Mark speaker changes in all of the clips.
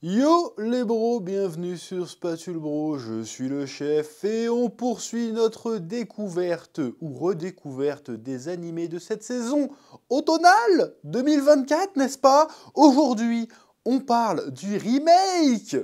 Speaker 1: Yo les bros, bienvenue sur Spatule Bro, je suis le chef et on poursuit notre découverte ou redécouverte des animés de cette saison automnale 2024, n'est-ce pas? Aujourd'hui, on parle du remake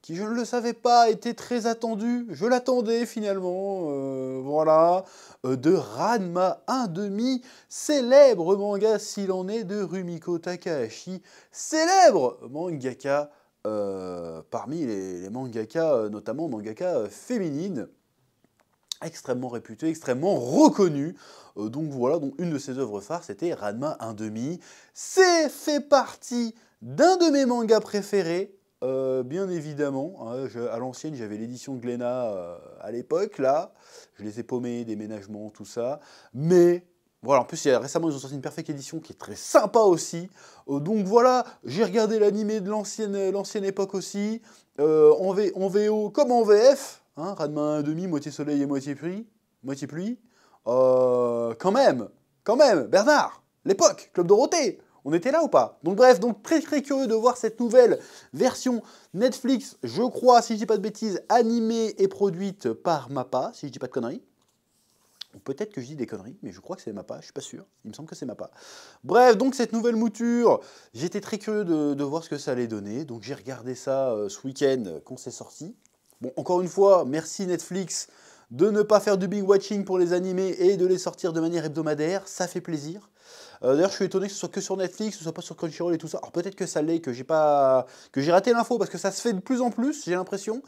Speaker 1: qui, je ne le savais pas, était très attendu, je l'attendais finalement, de Ranma 1/2, célèbre manga s'il en est de Rumiko Takahashi, célèbre mangaka parmi les mangaka, notamment mangaka féminines, extrêmement réputées, extrêmement reconnues. Donc voilà, donc une de ses œuvres phares, c'était Ranma 1/2. C'est fait partie d'un de mes mangas préférés, bien évidemment. Hein, à l'ancienne, j'avais l'édition de Glénat à l'époque, là. Je les ai paumés, déménagement, tout ça. Mais voilà, en plus, récemment, ils ont sorti une Perfect Edition qui est très sympa aussi. Donc voilà, j'ai regardé l'animé de l'ancienne époque aussi, en VO comme en VF, hein, Ranma 1/2, moitié soleil et moitié pluie. Moitié pluie. Quand même, Bernard, l'époque, Club Dorothée, on était là ou pas? Donc bref, donc très très curieux de voir cette nouvelle version Netflix, je crois, si je dis pas de bêtises, animée et produite par MAPPA, si je dis pas de conneries. Ou peut-être que je dis des conneries, mais je crois que c'est MAPPA, je suis pas sûr. Il me semble que c'est MAPPA. Bref, donc cette nouvelle mouture, j'étais très curieux de voir ce que ça allait donner. Donc j'ai regardé ça ce week-end quand c'est sorti. Bon, encore une fois, merci Netflix de ne pas faire du big watching pour les animés et de les sortir de manière hebdomadaire. Ça fait plaisir. D'ailleurs, je suis étonné que ce soit que sur Netflix, que ce soit pas sur Crunchyroll et tout ça. Alors peut-être que ça l'est, que j'ai raté l'info parce que ça se fait de plus en plus. J'ai l'impression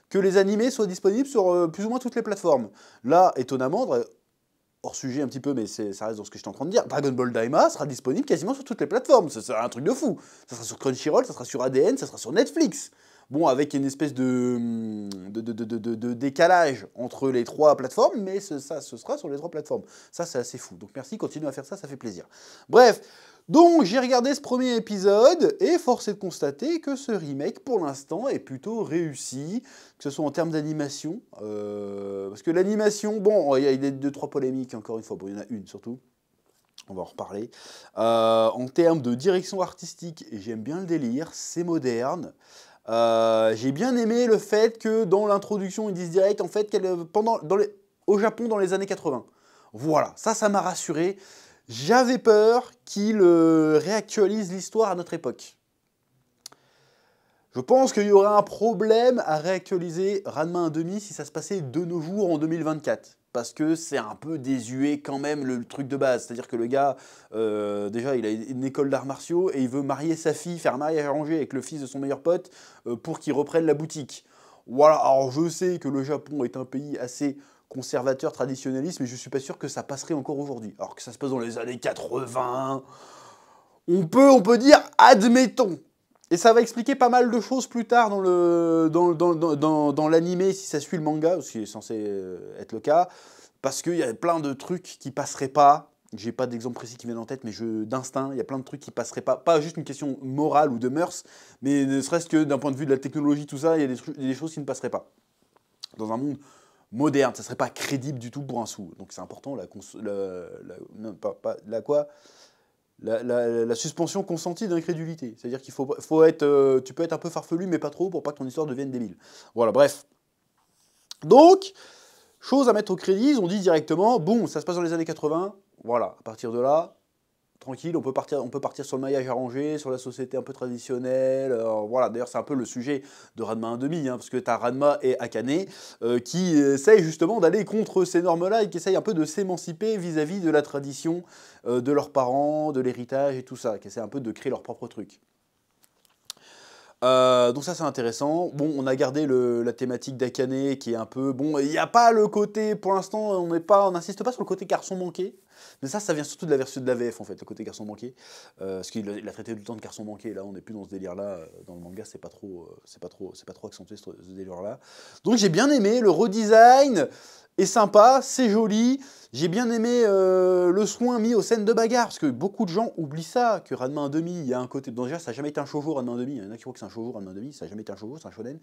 Speaker 1: que les animés soient disponibles sur plus ou moins toutes les plateformes. Là, étonnamment, hors sujet un petit peu, mais ça reste dans ce que j'étais en train de dire, Dragon Ball Daima sera disponible quasiment sur toutes les plateformes. Ça sera un truc de fou. Ça sera sur Crunchyroll, ça sera sur ADN, ça sera sur Netflix. Bon, avec une espèce de décalage entre les trois plateformes, mais ce sera sur les trois plateformes. Ça, c'est assez fou. Donc merci, continuez à faire ça, ça fait plaisir. Bref, donc j'ai regardé ce premier épisode, et force est de constater que ce remake, pour l'instant, est plutôt réussi, que ce soit en termes d'animation, parce que l'animation, bon, il y a deux, trois polémiques, encore une fois, bon, il y en a une surtout, on va en reparler. En termes de direction artistique, j'aime bien le délire, c'est moderne. J'ai bien aimé le fait que dans l'introduction, ils disent direct, en fait, au Japon dans les années 80. Voilà, ça m'a rassuré. J'avais peur qu'ils réactualisent l'histoire à notre époque. Je pense qu'il y aurait un problème à réactualiser Ranma 1/2 si ça se passait de nos jours en 2024. Parce que c'est un peu désuet quand même le truc de base. C'est-à-dire que le gars, déjà, il a une école d'arts martiaux et il veut marier sa fille, faire un mariage arrangé avec le fils de son meilleur pote pour qu'il reprenne la boutique. Voilà, alors je sais que le Japon est un pays assez conservateur, traditionnaliste, mais je suis pas sûr que ça passerait encore aujourd'hui. Alors que ça se passe dans les années 80, on peut dire admettons. Et ça va expliquer pas mal de choses plus tard dans l'animé, si ça suit le manga, ce qui est censé être le cas, parce qu'il y a plein de trucs qui passeraient pas. J'ai pas d'exemple précis qui vient en tête, mais d'instinct, il y a plein de trucs qui passeraient pas. Pas juste une question morale ou de mœurs, mais ne serait-ce que d'un point de vue de la technologie, tout ça, il y a des choses qui ne passeraient pas. Dans un monde moderne, ça serait pas crédible du tout pour un sou. Donc c'est important, la suspension consentie d'incrédulité. C'est-à-dire qu'il faut être, tu peux être un peu farfelu, mais pas trop, pour pas que ton histoire devienne débile. Voilà, bref. Donc, chose à mettre au crédit, ils ont dit directement, bon, ça se passe dans les années 80, voilà, à partir de là, tranquille, on peut partir sur le maillage arrangé, sur la société un peu traditionnelle. Voilà, d'ailleurs, c'est un peu le sujet de Ranma 1/2, hein, parce que tu as Ranma et Akane qui essayent justement d'aller contre ces normes-là et qui essayent un peu de s'émanciper vis-à-vis de la tradition de leurs parents, de l'héritage et tout ça, qui essaient un peu de créer leur propre truc. Donc ça c'est intéressant. Bon, on a gardé la thématique d'Akane qui est un peu... Bon, il n'y a pas le côté... Pour l'instant, on n'insiste pas sur le côté garçon manqué. Mais ça vient surtout de la version de la VF en fait, le côté garçon manqué. Parce qu'il a traité tout le temps de garçon manqué. Là, on n'est plus dans ce délire-là. Dans le manga, c'est pas trop accentué ce délire-là. Donc j'ai bien aimé le redesign. Est sympa, c'est joli. J'ai bien aimé le soin mis aux scènes de bagarre, parce que beaucoup de gens oublient ça, que Ranma 1/2, il y a un côté... Bon, déjà, ça n'a jamais été un shoujo, Ranma 1/2, il y en a qui croient que c'est un shoujo, Ranma 1/2, ça n'a jamais été un shoujo, c'est un shonen.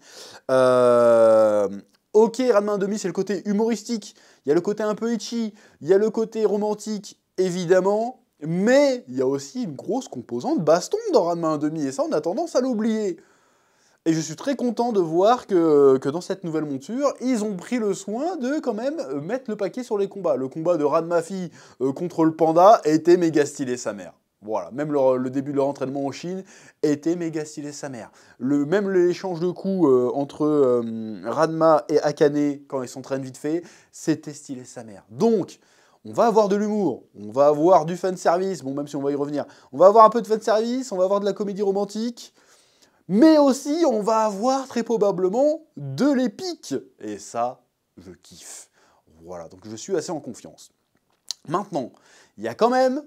Speaker 1: Ok, Ranma 1/2, c'est le côté humoristique, il y a le côté un peu ecchi, il y a le côté romantique, évidemment, mais il y a aussi une grosse composante baston dans Ranma 1/2, et ça, on a tendance à l'oublier. Et je suis très content de voir que dans cette nouvelle monture, ils ont pris le soin de quand même mettre le paquet sur les combats. Le combat de Ranma-Fi contre le panda était méga stylé sa mère. Voilà, même le début de leur entraînement en Chine était méga stylé sa mère. Même l'échange de coups entre Ranma et Akane, quand ils s'entraînent vite fait, c'était stylé sa mère. Donc, on va avoir de l'humour, on va avoir du fanservice, bon même si on va y revenir, on va avoir un peu de fanservice, on va avoir de la comédie romantique, mais aussi on va avoir très probablement de l'épique. Et ça, je kiffe. Voilà, donc je suis assez en confiance. Maintenant, il y a quand même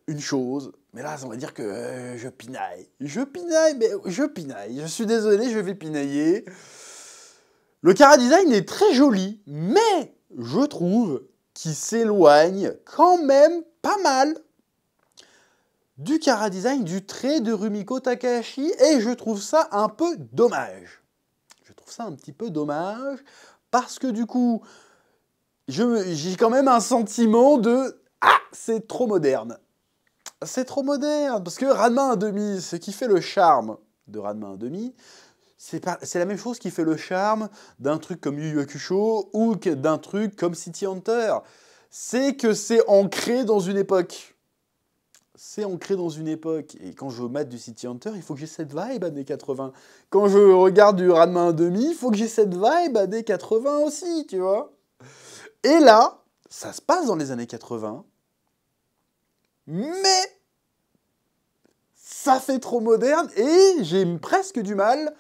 Speaker 1: une chose, mais là on va dire que je pinaille. Je pinaille, je suis désolé, je vais pinailler. Le chara-design est très joli, mais je trouve qu'il s'éloigne quand même pas mal du chara-design du trait de Rumiko Takahashi, et je trouve ça un peu dommage. Je trouve ça un petit peu dommage, parce que du coup, j'ai quand même un sentiment de « Ah, c'est trop moderne !» C'est trop moderne, parce que Ranma 1/2, ce qui fait le charme de Ranma 1/2, c'est la même chose qui fait le charme d'un truc comme Yu Yu Hakusho ou d'un truc comme City Hunter. C'est que c'est ancré dans une époque. C'est ancré dans une époque. Et quand je mate du City Hunter, il faut que j'ai cette vibe années 80. Quand je regarde du Ranma 1/2, il faut que j'ai cette vibe années 80 aussi, tu vois. Et là, ça se passe dans les années 80. Mais ça fait trop moderne et j'ai presque du mal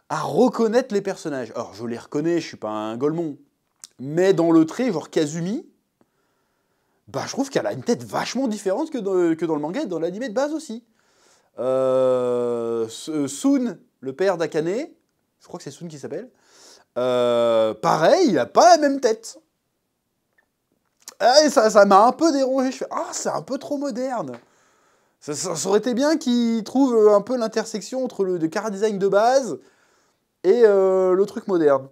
Speaker 1: à reconnaître les personnages. Alors, je les reconnais, je suis pas un Golemon. Mais dans le trait, genre Kazumi, bah, je trouve qu'elle a une tête vachement différente que dans le manga et dans l'anime de base aussi. Sun, le père d'Akane, je crois que c'est Sun qui s'appelle, pareil, il a pas la même tête. Et ça m'a un peu dérangé. Je fais, ah, c'est un peu trop moderne. Ça aurait été bien qu'ils trouvent un peu l'intersection entre le chara-design de base et le truc moderne.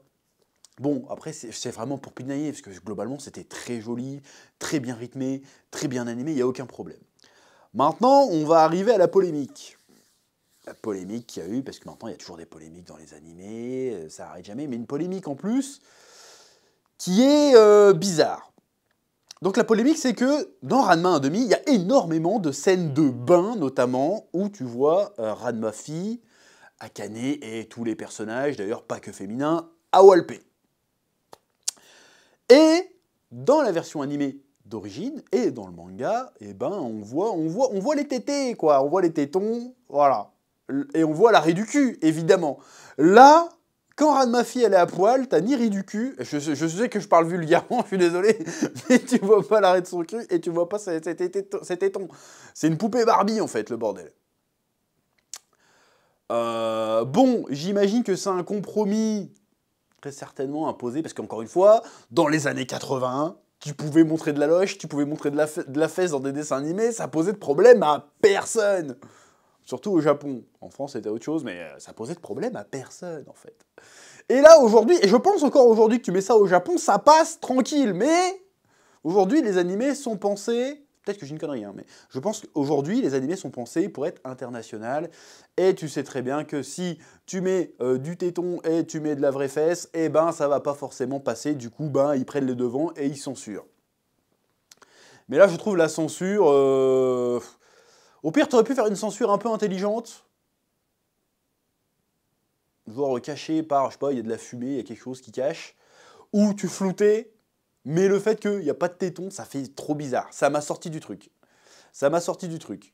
Speaker 1: Bon, après, c'est vraiment pour pinailler, parce que globalement, c'était très joli, très bien rythmé, très bien animé, il n'y a aucun problème. Maintenant, on va arriver à la polémique. La polémique qu'il y a eu, parce que maintenant, il y a toujours des polémiques dans les animés, ça n'arrête jamais, mais une polémique en plus qui est bizarre. Donc la polémique, c'est que dans Ranma 1/2, il y a énormément de scènes de bain, notamment, où tu vois Ranma-Fi, Akane et tous les personnages, d'ailleurs pas que féminins, à walper. Et dans la version animée d'origine et dans le manga, eh ben on voit les tétés, quoi. On voit les tétons, voilà. Et on voit la raie du cul, évidemment. Là, quand Ranma-Fi elle est à poil, t'as ni raie du cul. Je sais que je parle vulgairement, je suis désolé, mais tu vois pas la raie de son cul et tu vois pas ses tétons. C'est une poupée Barbie en fait, le bordel. Bon, j'imagine que c'est un compromis très certainement imposé, parce qu'encore une fois, dans les années 80, tu pouvais montrer de la loche, tu pouvais montrer de la fesse dans des dessins animés, ça posait de problème à personne. Surtout au Japon. En France, c'était autre chose, mais ça posait de problème à personne, en fait. Et là, aujourd'hui, et je pense encore aujourd'hui que tu mets ça au Japon, ça passe tranquille, mais aujourd'hui, les animés sont pensés... Peut-être que j'ai une connerie, hein, mais je pense qu'aujourd'hui, les animés sont pensés pour être international. Et tu sais très bien que si tu mets du téton et tu mets de la vraie fesse, eh ben ça va pas forcément passer. Du coup, ben ils prennent les devants et ils censurent. Mais là, je trouve la censure... Au pire, tu aurais pu faire une censure un peu intelligente. Genre cachée par, je sais pas, il y a de la fumée, il y a quelque chose qui cache. Ou tu floutais. Mais le fait qu'il n'y a pas de téton, ça fait trop bizarre. Ça m'a sorti du truc. Ça m'a sorti du truc.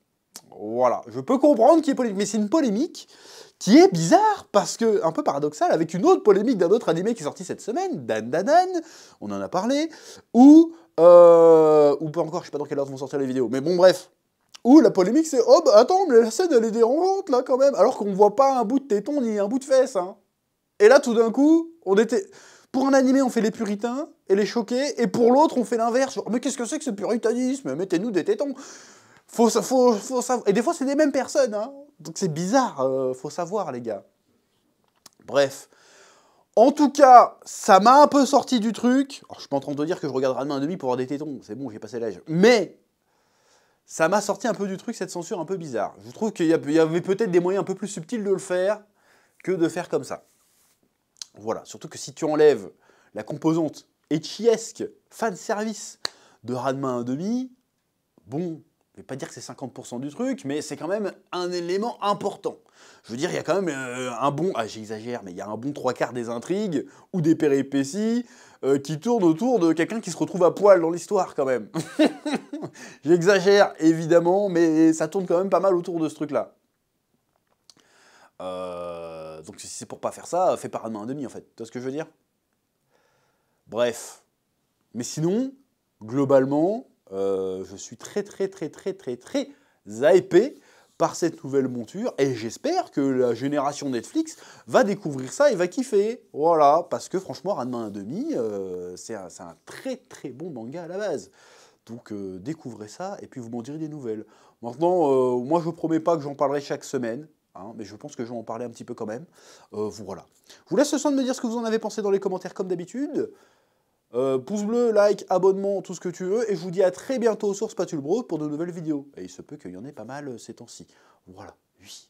Speaker 1: Voilà. Je peux comprendre qu'il y ait polémique. Mais c'est une polémique qui est bizarre, parce que, un peu paradoxale, avec une autre polémique d'un autre animé qui est sorti cette semaine, Dan Dan Dan, on en a parlé, ou pas encore, je sais pas dans quelle heure vont sortir les vidéos, mais bon, bref. Où la polémique c'est, oh bah attends, mais la scène elle est dérangeante là quand même, alors qu'on voit pas un bout de téton ni un bout de fesse, hein. Et là, tout d'un coup, on était... Pour un animé, on fait les puritains et les choqués, et pour l'autre, on fait l'inverse. Mais qu'est-ce que c'est que ce puritanisme? Mettez-nous des tétons. Faut savoir. Et des fois, c'est les mêmes personnes, hein. Donc c'est bizarre, faut savoir, les gars. Bref. En tout cas, ça m'a un peu sorti du truc. Alors, je suis pas en train de te dire que je regarde Ranma 1/2 pour avoir des tétons. C'est bon, j'ai passé l'âge. Mais ça m'a sorti un peu du truc, cette censure un peu bizarre. Je trouve qu'il y avait peut-être des moyens un peu plus subtils de le faire que de faire comme ça. Voilà, surtout que si tu enlèves la composante etchiesque, fan service de Ranma 1,5, bon, je vais pas dire que c'est 50% du truc, mais c'est quand même un élément important. Je veux dire, il y a quand même un bon, j'exagère, mais il y a un bon 3/4 des intrigues ou des péripéties qui tournent autour de quelqu'un qui se retrouve à poil dans l'histoire quand même. J'exagère, évidemment, mais ça tourne quand même pas mal autour de ce truc-là. Donc si c'est pour pas faire ça, fais pas Ranma 1,5 en fait. Tu vois ce que je veux dire? Bref. Mais sinon, globalement, je suis très hypé par cette nouvelle monture et j'espère que la génération Netflix va découvrir ça et va kiffer. Voilà, parce que franchement, Ranma 1,5, c'est un très bon manga à la base. Donc découvrez ça et puis vous m'en direz des nouvelles. Maintenant, moi je promets pas que j'en parlerai chaque semaine. Hein, mais je pense que je vais en parler un petit peu quand même. Voilà. Je vous laisse le soin de me dire ce que vous en avez pensé dans les commentaires comme d'habitude. Pouce bleu, like, abonnement, tout ce que tu veux. Et je vous dis à très bientôt sur Spatule Bro pour de nouvelles vidéos. Et il se peut qu'il y en ait pas mal ces temps-ci. Voilà. Oui.